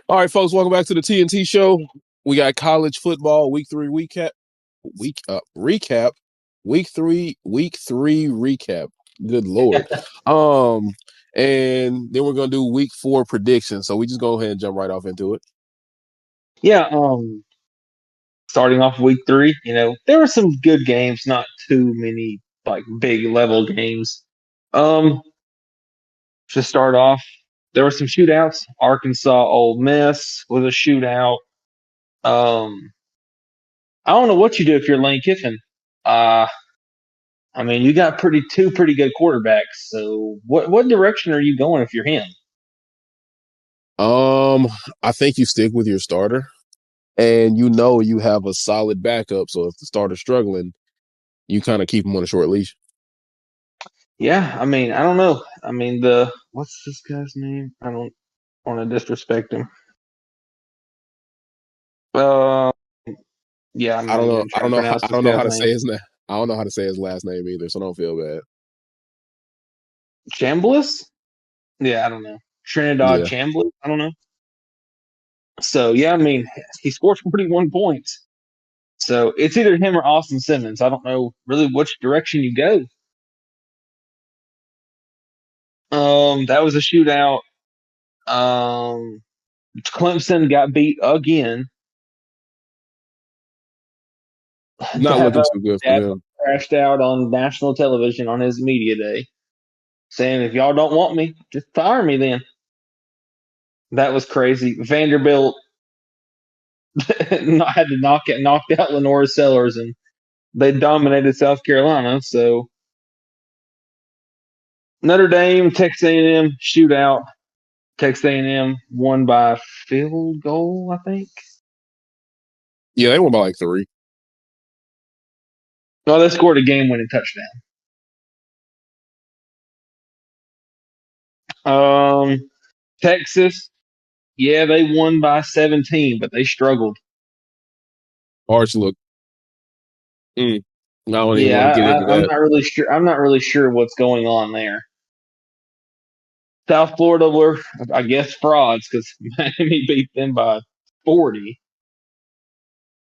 All right, folks, welcome back to the TNT show. We got college football week 3 recap. Week three recap. Good Lord. And then we're gonna do week 4 predictions. So we just go ahead and jump right off into it. Yeah, starting off week 3, there were some good games, not too many like big level games. To start off, there were some shootouts. Arkansas Ole Miss was a shootout. I don't know what you do if you're Lane Kiffin. Uh, I mean, you got two pretty good quarterbacks. So what direction are you going if you're him? I think you stick with your starter, and you have a solid backup. So if the starter's struggling, you kind of keep him on a short leash. Yeah, I mean, I don't know. I mean, what's this guy's name? I don't want to disrespect him. Uh, yeah, I'm I not don't know. even I trying don't to know. pronounce I this don't know how guy's to name. say his name. I don't know how to say his last name either, so don't feel bad. Chambliss? Yeah, I don't know. Trinidad Yeah. Chambliss? I don't know. So yeah, I mean, he scored 41 points. So it's either him or Austin Simmons. I don't know really which direction you go. That was a shootout. Clemson got beat again. Not looking too good for Dabo them. crashed out on national television on his media day, saying, "If y'all don't want me, just fire me." Then that was crazy. Vanderbilt had to knocked out Lenora Sellers, and they dominated South Carolina. So Notre Dame, Texas A&M shootout. Texas A&M won by field goal, I think. Yeah, they won by like 3. No, they scored a game-winning touchdown. Texas, yeah, they won by 17, but they struggled. Harsh look. I don't even Yeah, want to get into I'm that. not really sure. I'm not really sure what's going on there. South Florida were, I guess, frauds because Miami beat them by 40.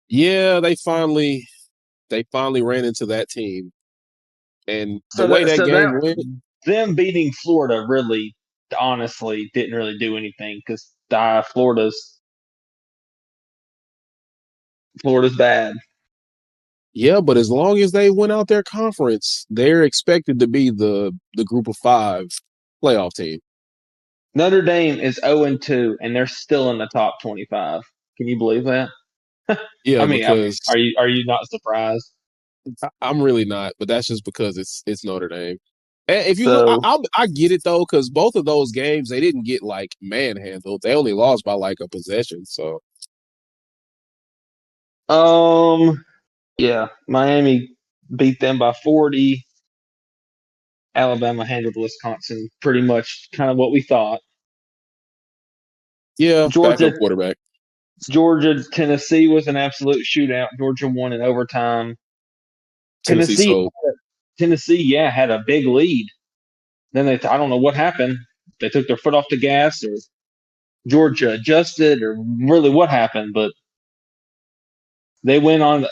Yeah, they finally ran into that team. And the So way that that so game that went, them beating Florida really, honestly, didn't really do anything because Florida's bad. yeah, but as long as they win out their conference, they're expected to be the group of 5 playoff team. Notre Dame is 0-2, and they're still in the top 25. Can you believe that? Yeah, I mean, because are you not surprised? I'm really not, but that's just because it's Notre Dame. And if you look, So, I get it though, because both of those games they didn't get like manhandled. They only lost by like a possession. So yeah, Miami beat them by 40. Alabama handled Wisconsin pretty much, kind of what we thought. yeah, Georgia, backup quarterback. Tennessee was an absolute shootout. Georgia won in overtime. Tennessee Tennessee, sold. Tennessee, yeah, had a big lead. Then I don't know what happened. They took their foot off the gas, or Georgia adjusted, or really what happened. But they went on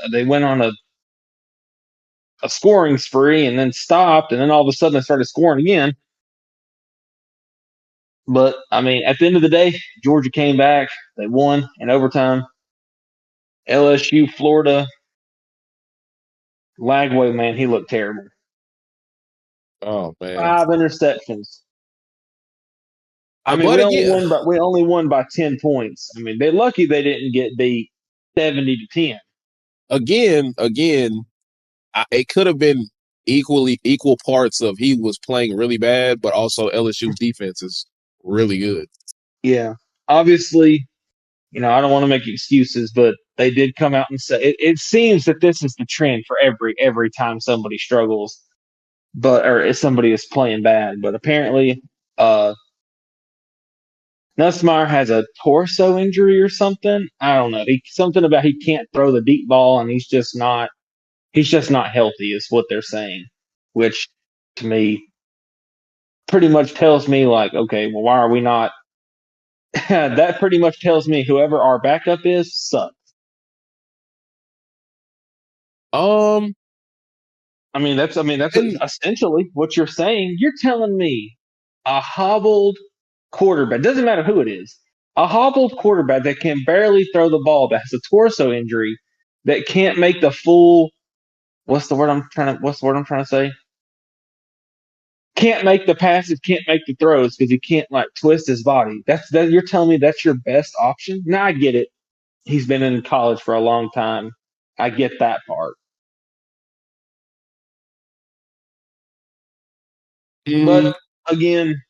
a scoring spree and then stopped, and then all of a sudden they started scoring again. But I mean, at the end of the day, Georgia came back. They won in overtime. LSU, Florida, Lagway, man, he looked terrible. Oh man. 5 interceptions. I mean, But again, we only won by 10 points. I mean, they're lucky they didn't get beat 70-10. again, it could have been equal parts of he was playing really bad, but also LSU's defense is really good. Yeah, obviously, I don't want to make excuses, but they did come out and say it seems that this is the trend for every time somebody struggles, or if somebody is playing bad. But apparently, uh, Nussmeier has a torso injury or something. I don't know. Something about he can't throw the deep ball, and he's just not healthy, is what they're saying. Which to me pretty much tells me like, okay, well, why are we not that pretty much tells me whoever our backup is sucks. Um, I mean that's and essentially what you're saying. You're telling me a hobbled quarterback, doesn't matter who it is, a hobbled quarterback that can barely throw the ball, that has a torso injury, that can't make the full what's the word I'm trying to say? Can't make the passes, can't make the throws because he can't like twist his body. That you're telling me that's your best option? Now I get it. He's been in college for a long time. I get that part. But mm, again,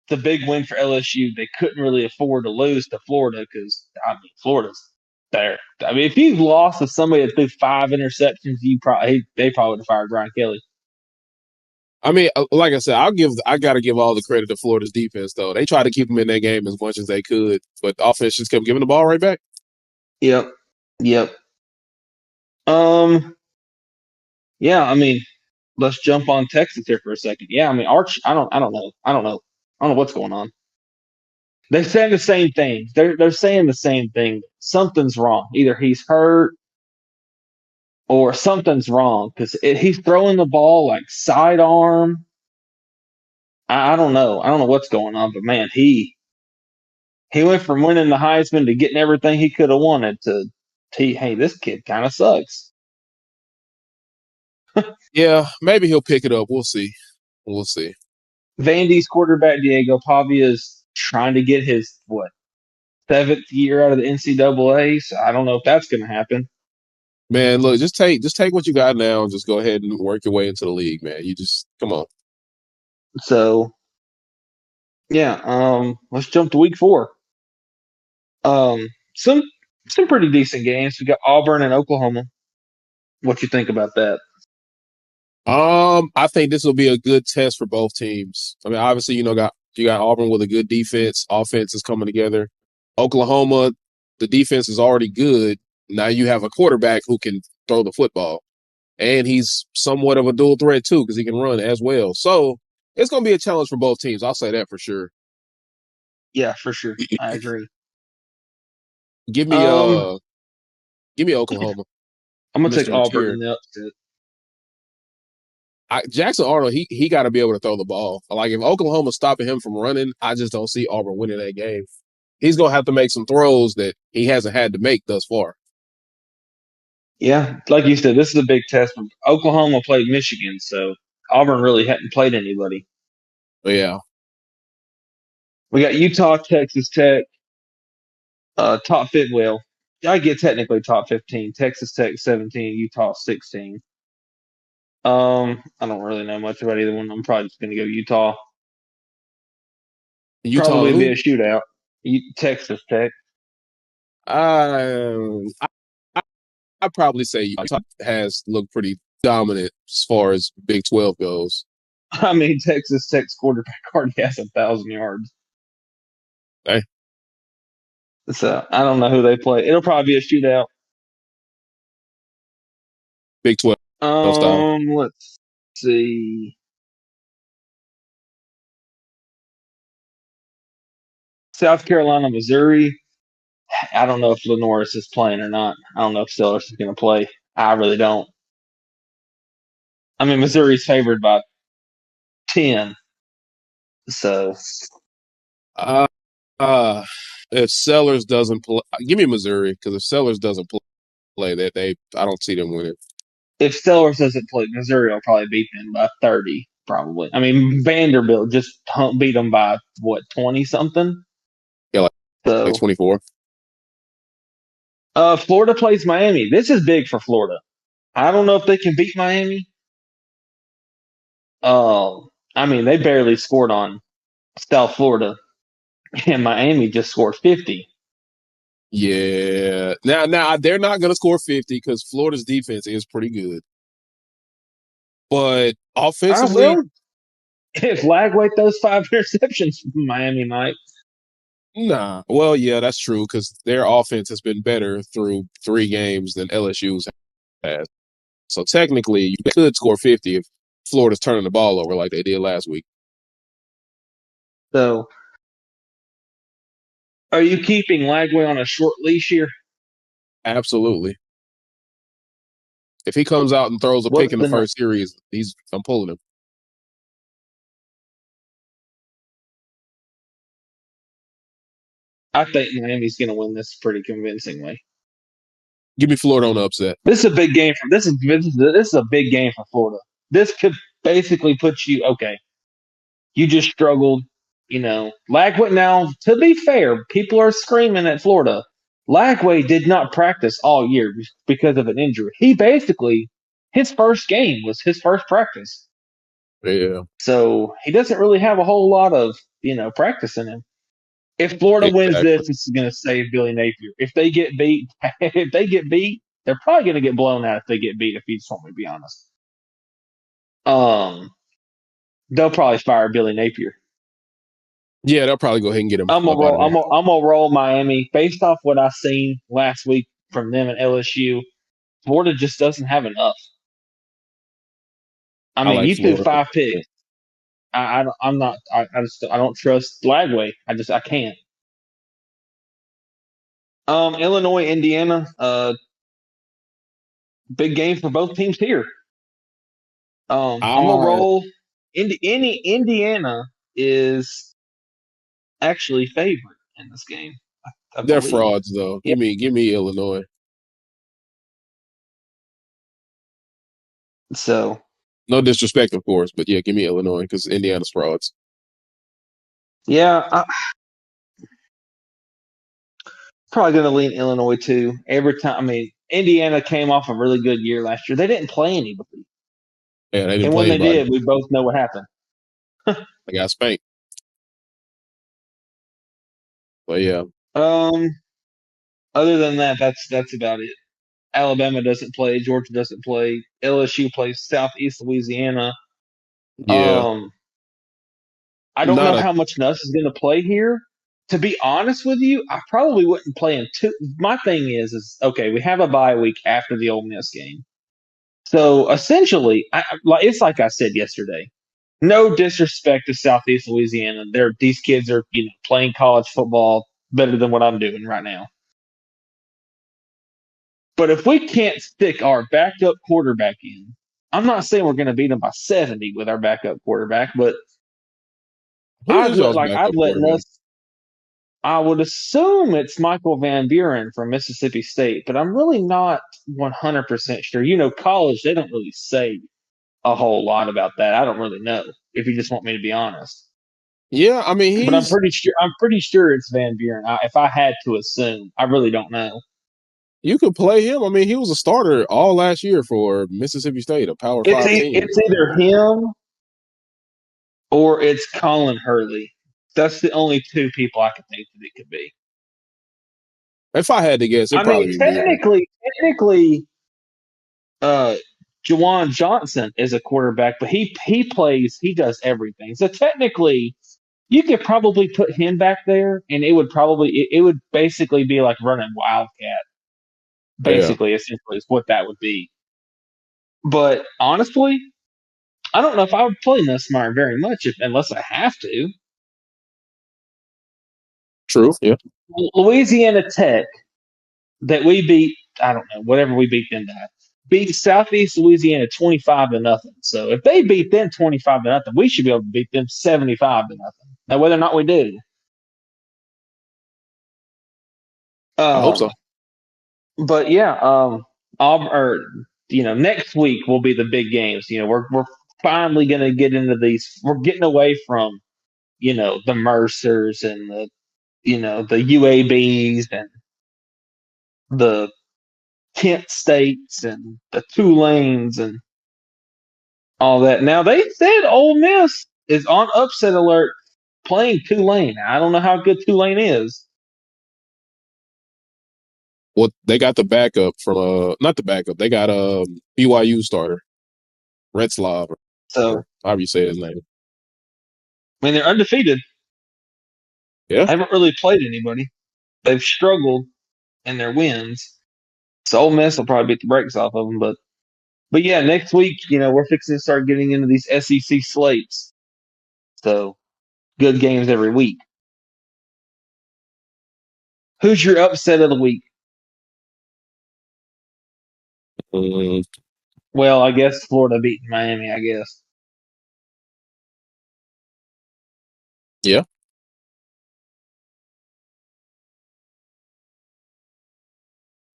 the big win for LSU. They couldn't really afford to lose to Florida because I mean Florida's there. I mean, if you lost to somebody that threw 5 interceptions, they probably would have fired Brian Kelly. I mean, like I said, I got to give all the credit to Florida's defense though. They tried to keep them in that game as much as they could, but the offense just kept giving the ball right back. Yep, yep. Um, yeah. I mean, let's jump on Texas here for a second. Yeah, I mean, Arch. I don't know what's going on. They're saying the same thing. They're saying the same thing. Something's wrong. Either he's hurt or something's wrong because he's throwing the ball like sidearm. I don't know. I don't know what's going on, but man, he went from winning the Heisman to getting everything he could have wanted to hey, this kid kind of sucks. Yeah, maybe he'll pick it up. We'll see. We'll see. Vandy's quarterback Diego Pavia is trying to get his what 7th year out of the NCAA. So I don't know if that's going to happen. Man, look, just take what you got now and just go ahead and work your way into the league, man. You just come on. So yeah, let's jump to week 4. Um, some some pretty decent games. We got Auburn and Oklahoma. What you think about that? I think this will be a good test for both teams. I mean, obviously, you got Auburn with a good defense. Offense is coming together. Oklahoma, the defense is already good. Now you have a quarterback who can throw the football, and he's somewhat of a dual threat too because he can run as well. So it's going to be a challenge for both teams. I'll say that for sure. Yeah, for sure. I agree. Give me Um, give me Oklahoma, I'm gonna take Mister Auburn Mature. in the upset. Jackson Arnold, he got to be able to throw the ball. Like if Oklahoma's stopping him from running, I just don't see Auburn winning that game. He's gonna have to make some throws that he hasn't had to make thus far. Yeah, like you said, this is a big test. Oklahoma played Michigan, so Auburn really hadn't played anybody. But yeah, We got Utah, Texas Tech, top fit. Well, I get technically top 15. Texas Tech 17, Utah 16. I don't really know much about either one. I'm probably just gonna go Utah. Utah and Probably be a who? shootout. Texas Tech. I I probably say Utah has looked pretty dominant as far as Big 12 goes. I mean, Texas Tech's quarterback already has 1,000 yards. Hey, So I don't know who they play. It'll probably be a shootout. Big 12 style. Let's see. South Carolina, Missouri. I don't know if Lenoris is playing or not. I don't know if Sellers is going to play. I really don't. I mean, Missouri's favored by 10. So, Uh, uh, if Sellers doesn't play, give me Missouri because if Sellers doesn't play that, I don't see them winning. if Sellers doesn't play, Missouri will probably beat them by 30, probably. I mean, Vanderbilt just beat them by, what, 20 something? Yeah, like So, 24. Florida plays Miami. This is big for Florida. I don't know if they can beat Miami. I mean, they barely scored on South Florida, and Miami just scored 50. Yeah. Now they're not going to score 50 because Florida's defense is pretty good. But offensively, Well, if Lagway throws 5 interceptions, Miami might. nah. Well, yeah, that's true because their offense has been better through 3 games than LSU's has. So technically, you could score 50 if Florida's turning the ball over like they did last week. So Are you keeping Lagway on a short leash here? Absolutely. If he comes out and throws a pick What's in the the? first series, I'm pulling him. I think Miami's going to win this pretty convincingly. Give me Florida on the upset. This is a big game for this is a big game for Florida. This could basically put you okay. You just struggled, Lagway. Now, to be fair, people are screaming at Florida. Lagway did not practice all year because of an injury. He basically his first game was his first practice, Yeah, so he doesn't really have a whole lot of practice in him. If Florida wins exactly. this is going to save Billy Napier. If they get beat, they're probably going to get blown out if they get beat. If you just want me to be honest, um, they'll probably fire Billy Napier. Yeah, they'll probably go ahead and get him I'm gonna up out roll. of there. I'm gonna roll Miami based off what I seen last week from them and LSU. Florida just doesn't have enough. I I mean, like you threw Florida. five picks. I'm not. I don't trust Lagway. I can't. Illinois, Indiana. Big game for both teams here. I'm gonna I roll. Indiana is actually favorite in this game, I They're believe. frauds though. Yeah. Give me Illinois. So No disrespect, of course, but yeah, give me Illinois because Indiana's frauds. yeah, probably going to lean Illinois too. Every time, I mean, Indiana came off a really good year last year. They didn't play anybody, Yeah, they didn't and play when they anybody. did, we both know what happened. They got spanked. But yeah, Um, other than that, that's about it. Alabama doesn't play. Georgia doesn't play. LSU plays Southeast Louisiana. yeah, Um, I don't know not a how much Nuss is going to play here. To be honest with you, I probably wouldn't play in two. My thing is okay. We have a bye week after the Ole Miss game, so essentially, it's like I said yesterday. No disrespect to Southeast Louisiana. These kids are playing college football better than what I'm doing right now. But if we can't stick our backup quarterback in, I'm not saying we're going to beat them by 70 with our backup quarterback, but who is y'all's backup I'd let quarterback? Nuss. I would assume it's Michael Van Buren from Mississippi State, but I'm really not 100% sure. College they don't really say a whole lot about that. I don't really know if you just want me to be honest. Yeah, I mean But he's I'm pretty sure it's Van Buren. If I had to assume, I really don't know. you could play him. I mean, he was a starter all last year for Mississippi State, a Power Five team. It's either him or it's Colin Hurley. That's the only two people I can think that it could be. If I had to guess, it'd I mean, probably be Buren. technically, uh, Jawan Johnson is a quarterback, but he does everything. So technically, you could probably put him back there, and it would basically be like running Wildcat. Yeah, Basically, essentially, is what that would be. But honestly, I don't know if I would play Nussmeier very much unless I have to. true. Yeah, Louisiana Tech that we beat, I don't know, whatever we beat them at, beat Southeast Louisiana 25 to nothing. So if they beat them 25 to nothing, we should be able to beat them 75 to nothing. Now, whether or not we do, I hope so. um, but yeah, or next week will be the big games. We're finally going to get into these. We're getting away from the Mercers and the UABs and the Kent States and the Tulanes and all that. Now they said Ole Miss is on upset alert playing Tulane. I don't know how good Tulane is. Well, they got the backup from not the backup. They got BYU starter Retzlaff So or however you say his name. I mean they're undefeated. Yeah, Haven't really played anybody. They've struggled in their wins. So Ole Miss will probably beat the brakes off of them. But yeah, next week we're fixing to start getting into these SEC slates. So good games every week. Who's your upset of the week? Mm, Well, I guess Florida beating Miami, I guess. yeah.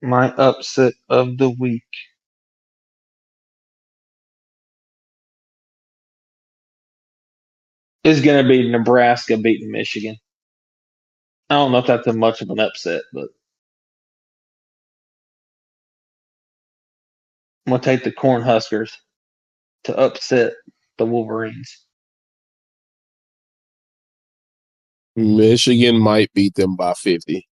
My upset of the week is going to be Nebraska beating Michigan. I don't know if that's much of an upset, but I'm going to take the Cornhuskers to upset the Wolverines. Michigan might beat them by 50.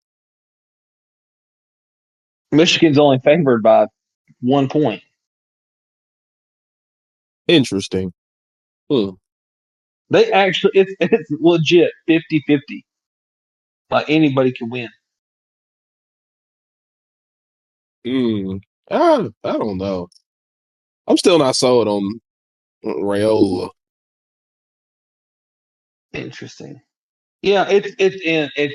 Michigan's only favored by 1 point. Interesting. Hmm. They actually, it's legit 50-50. Like anybody can win. I don't know. I'm still not sold on Rayola. Interesting. Yeah, it's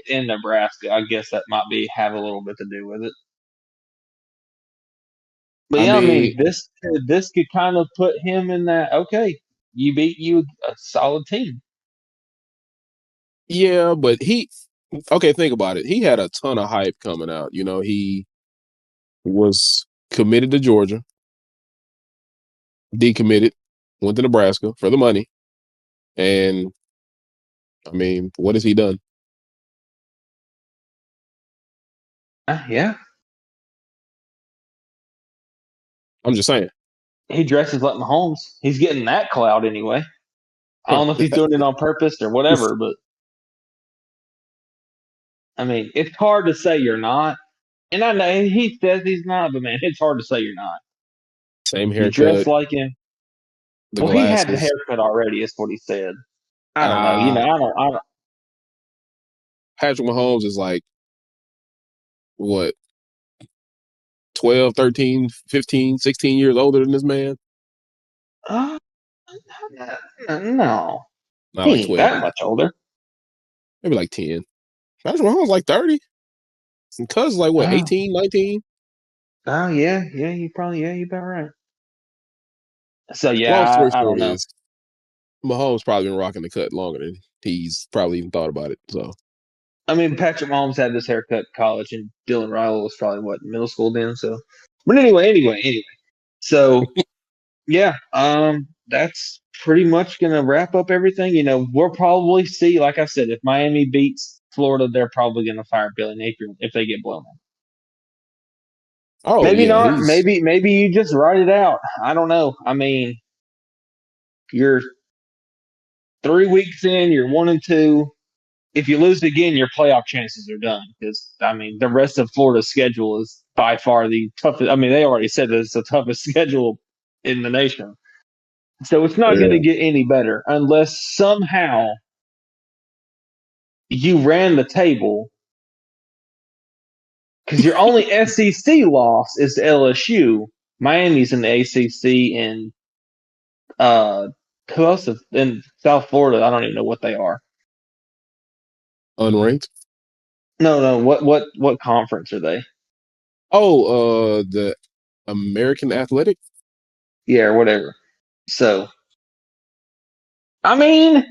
in Nebraska. I guess that might be have a little bit to do with it. But I yeah, I mean, mean this could kind of put him in that. Okay, you beat you a solid team. yeah, but okay, think about it. He had a ton of hype coming out. You know, he was committed to Georgia, decommitted, went to Nebraska for the money. And I mean, what has he done? Yeah, I'm just saying. he dresses like Mahomes. He's getting that clout anyway. I don't know if he's doing it on purpose or whatever, but I mean, it's hard to say you're not. And I know he says he's not, but man, it's hard to say you're not. Same You dress haircut, like him. the Well, he had the glasses. haircut already, is what he said. I don't know. Uh, I don't. Patrick Mahomes is like, what, 12, 13, 15, 16 years older than this man? Uh, no, Not like he ain't 12, that much older. maybe like 10. Patrick Mahomes like 30. And Cuz like what, Oh, 18, 19? oh yeah, you probably you about right. So Long yeah, story I short don't know. is Mahomes probably been rocking the cut longer than he's probably even thought about it. So I mean, Patrick Mahomes had this haircut in college, and Dylan Riley was probably what middle school then. So, but anyway. So yeah, that's pretty much gonna wrap up everything. We'll probably see. Like I said, if Miami beats Florida, they're probably gonna fire Billy Napier if they get blown out. oh Maybe yeah, not. he's Maybe you just write it out. I don't know. I mean, you're 3 weeks in. You're 1-2. If you lose again, your playoff chances are done. Because I mean, the rest of Florida's schedule is by far the toughest. I mean, they already said that it's the toughest schedule in the nation. So it's not going to yeah. get any better unless somehow you ran the table. Because your only SEC loss is to LSU. Miami's in the ACC, and uh, who else is in South Florida? I don't even know what they are. Unranked. No. What conference are they? Oh, the American Athletic. Yeah, or whatever. So I mean,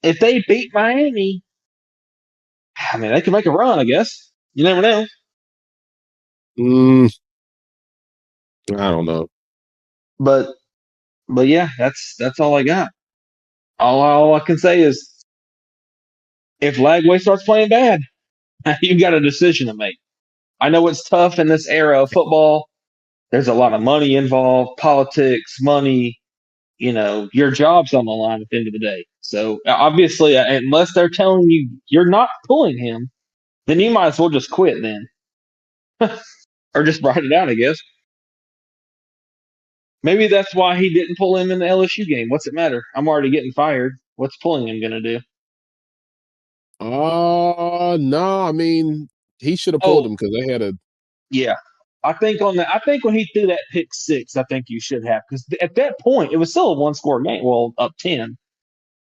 if they beat Miami, I mean they can make a run. I guess you never know. Mm, I don't know. But yeah, that's all I got. All I can say is if Lagway starts playing bad, you got a decision to make. I know it's tough in this era of football. There's a lot of money involved, politics, money. Your job's on the line at the end of the day. So obviously, unless they're telling you you're not pulling him, then you might as well just quit then, or just write it out. I guess. Maybe that's why he didn't pull him in the LSU game. What's it matter? I'm already getting fired. What's pulling him gonna do? No, I mean he should have pulled Oh, him because they had a yeah. I think on that. I think when he threw that pick six, I think you should have because at that point it was still a one score game. Well, up 10.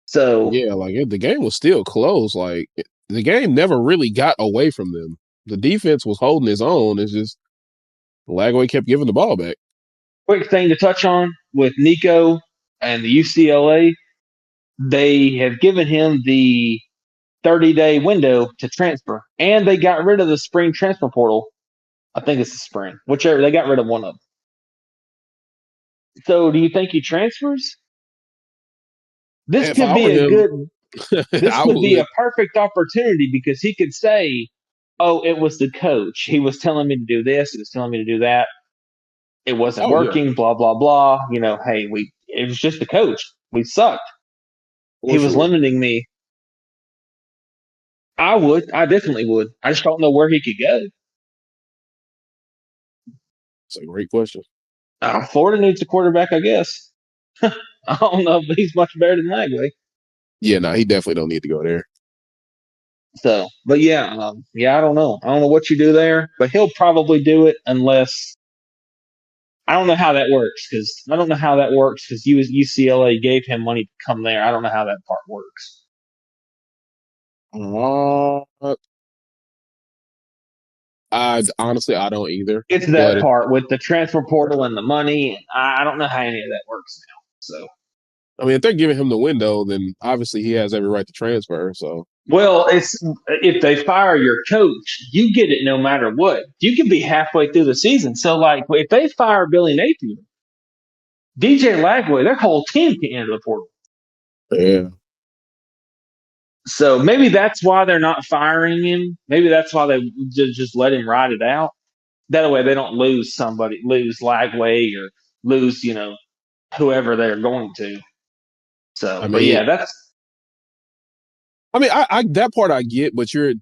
So yeah, like the game was still close. Like the game never really got away from them. The defense was holding its own. It's just Lagway kept giving the ball back. Quick thing to touch on with Nico and the UCLA, they have given him the 30-day window to transfer, and they got rid of the spring transfer portal. I think it's the spring, whichever. They got rid of one of them. So, do you think he transfers? This If could I be were a him, good. This I would be a would. perfect opportunity because he could say, "Oh, it was the coach. He was telling me to do this. He was telling me to do that. It wasn't Oh yeah, working. Blah blah blah. Hey, it was just the coach. We sucked. He for was sure. limiting me." I would. I definitely would. I just don't know where he could go. It's a great question. Florida needs a quarterback, I guess. I don't know if he's much better than Lagway. Yeah, no, he definitely don't need to go there. So, but yeah, I don't know. I don't know what you do there, but he'll probably do it unless I don't know how that works because UCLA gave him money to come there. I don't know how that part works. Uh, I honestly I don't either. It's But that part with the transfer portal and the money. And I don't know how any of that works now. So, I mean, if they're giving him the window, then obviously he has every right to transfer. So well, it's if they fire your coach, you get it no matter what. You can be halfway through the season. So, like, if they fire Billy Napier, DJ Lagway, their whole team can enter the portal. yeah, So maybe that's why they're not firing him. Maybe that's why they just let him ride it out. That way they don't lose Lagway or lose, whoever they're going to. So, I but mean, yeah, that's I that part I get, but you're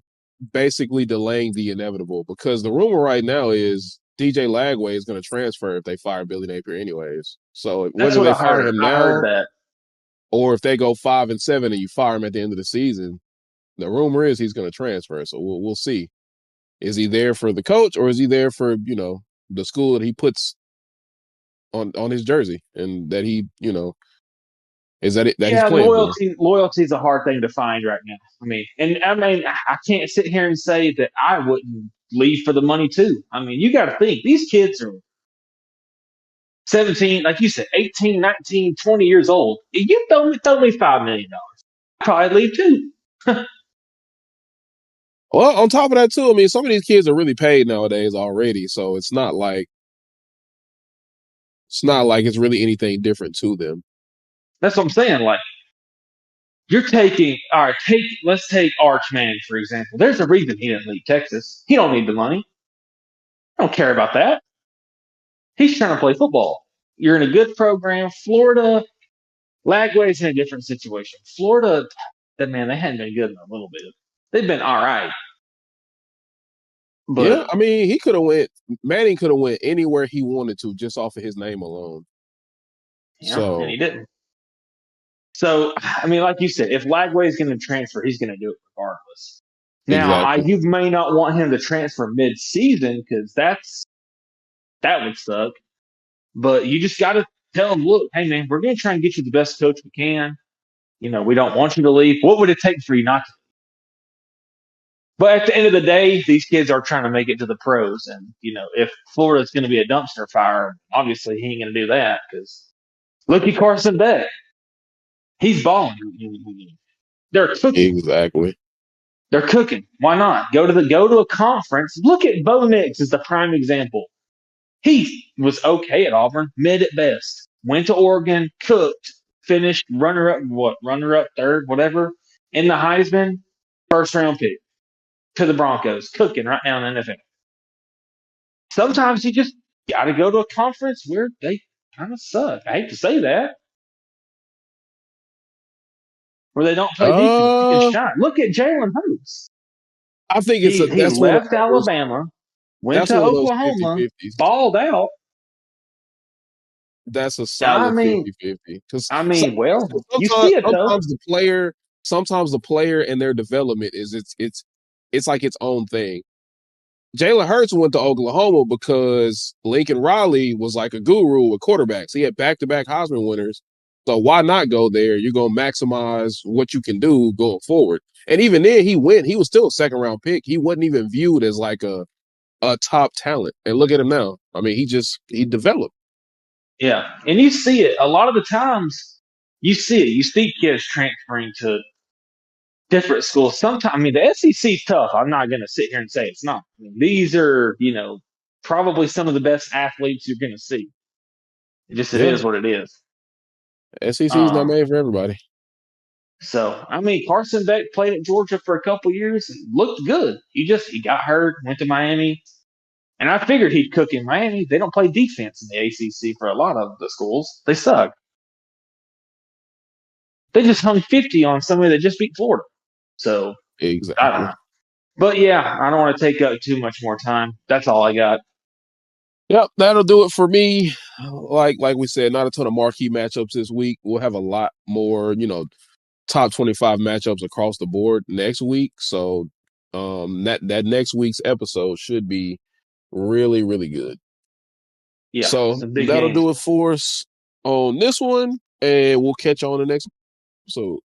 basically delaying the inevitable because the rumor right now is DJ Lagway is going to transfer if they fire Billy Napier, anyways. So that's whether what they I fire heard. him I heard now that. or if they go 5-7 and you fire him at the end of the season, the rumor is he's going to transfer. So we'll see. Is he there for the coach or is he there for the school that he puts on his jersey and that he is that it that he's Yeah, playing for? loyalty is a hard thing to find right now. I can't sit here and say that I wouldn't leave for the money too. I mean, you got to think these kids are 17, like you said, 18, 19, 20 years old. If you throw me $5 million, I'd probably leave too. Well, on top of that too, I mean, some of these kids are really paid nowadays already, so it's not like it's really anything different to them. That's what I'm saying. Like you're taking, all right, let's take Arch Manning for example. There's a reason he didn't leave Texas. He don't need the money. I don't care about that. He's trying to play football. You're in a good program. Florida, Lagway's in a different situation. Florida, that man, they hadn't been good in a little bit. They've been all right, but Yeah, I mean, Manning could have went anywhere he wanted to just off of his name alone. and So he didn't. So, I mean, like you said, if Lagway is going to transfer, he's going to do it regardless. Now, exactly. you may not want him to transfer mid-season because that would suck. But you just got to tell him, look, hey man, we're going to try and get you the best coach we can. We don't want you to leave. What would it take for you not to? But at the end of the day, these kids are trying to make it to the pros, and if Florida's going to be a dumpster fire, obviously he ain't going to do that because look at Carson Beck. He's balling. They're cooking. Exactly. They're cooking. Why not? Go to a conference. Look at Bo Nix as the prime example. He was okay at Auburn, mid at best. Went to Oregon, cooked, finished runner up third, whatever, in the Heisman, first round pick to the Broncos, cooking right now in the NFL. Sometimes you just got to go to a conference where they kind of suck. I hate to say that, where they don't play defense. You can Uh, shine. Look at Jalen Hurts. I think He that's one of left those Alabama, went that's to one of those Oklahoma, 50-50s. balled out. That's a I solid mean, 50-50 because I mean, well, you sometimes see it though. sometimes the player and their development is it's like its own thing. Jalen Hurts went to Oklahoma because Lincoln Riley was like a guru with quarterbacks. He had back-to-back Heisman winners. So why not go there? You're going to maximize what you can do going forward. And even then, he was still a second round pick. He wasn't even viewed as like a top talent. And look at him now. I mean, he developed. Yeah, and you see it a lot of the times. You see it. You see kids transferring to different schools. Sometimes, I mean, the SEC is tough. I'm not going to sit here and say it's not. I mean, these are, probably some of the best athletes you're going to see. It Yeah, is what it is. SEC is not Um, made for everybody. so I mean, Carson Beck played at Georgia for a couple years and looked good. He got hurt, went to Miami, and I figured he'd cook in Miami. They don't play defense in the ACC for a lot of the schools. They suck. They just hung 50 on somebody that just beat Florida. So I don't Exactly. know. But yeah, I don't want to take up too much more time. That's all I got. Yep, that'll do it for me. Like we said, not a ton of marquee matchups this week. We'll have a lot more, top 25 matchups across the board next week. So that next week's episode should be really, really good. Yeah, So some big that'll games. do it for us on this one, and we'll catch you on the next episode.